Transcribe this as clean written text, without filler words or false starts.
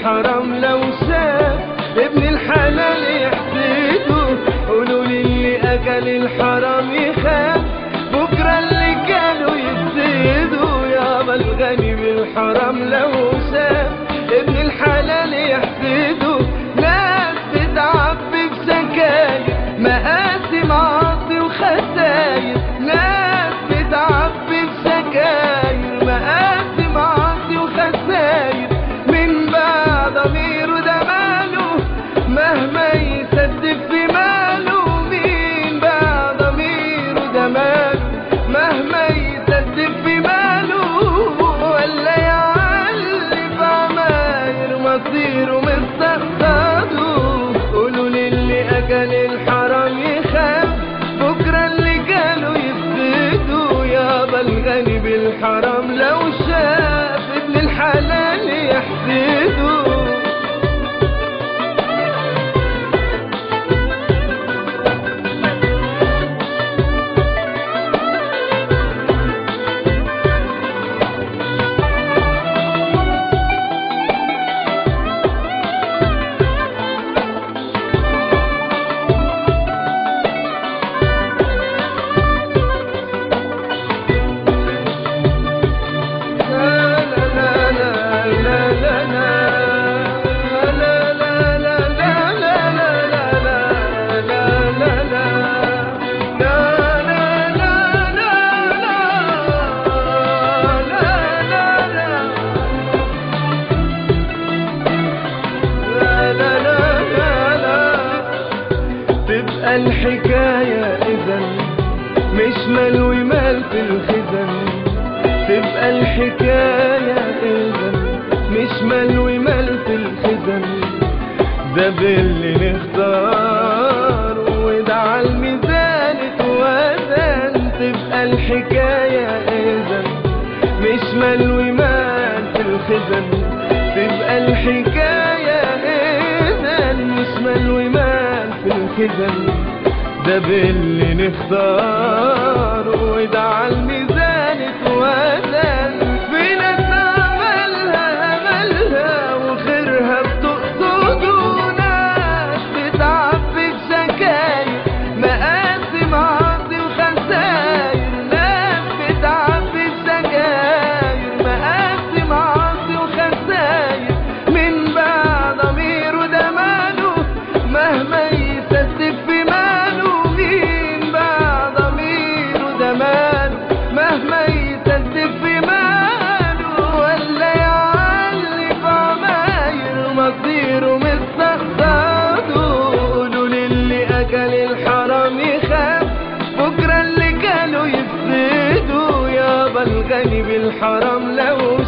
بالحرام لو شاف ابن الحلال يحسده. قولوا لي اللي اكل الحرام يخاف بكره اللي كانوا يفسدوا. يابا الغني بالحرام لو شاف ابن الحلال يحسده. ناس بتعبي بسكاير مقاسي معاصي وخساير. ناس بتعبي بسكاير مقاسي معاصي وخساير. من بعد ضميره ده ماله مهما يسدد في ماله. مين بعد ضميره ده ماله مهما يسدد في ماله. ولا يعلي في عماير مصيره مستقصده. قولوا للي اكل الحرام يخاف بكره اللي كانوا يفسدوا. يابا الغني بالحرام لو شاف ابن الحلال يحسده. تبقى الحكاية إذن مش مال ومال في الخزن. تبقى الحكاية إذن مش مال ومال في الخزن. ده باللي نختار وده عالميزان اتوزن. تبقى الحكاية إذن مش مال ومال في الخزن. تبقى الحكاية إذن مش مال ومال في الخزن. ده باللي نختار وده عالميزان اتوزن. في ناس عملها وخيرها بتقصده. ناس بتعبي بسكاير مقاسي معاصي وخساير. ناس بتعبي بسكاير مقاسي معاصي وخساير. من بعد ضميره ده ماله مهما يسدد في ماله. مين بعد ضميره ده ماله مهما يسدد في ماله. ولا يعلي في عماير مصيره مستقصده. قولوا للي اكل الحرام يخاف بكره اللي كانوا يفسدوا. يابا الغني بالحرام لو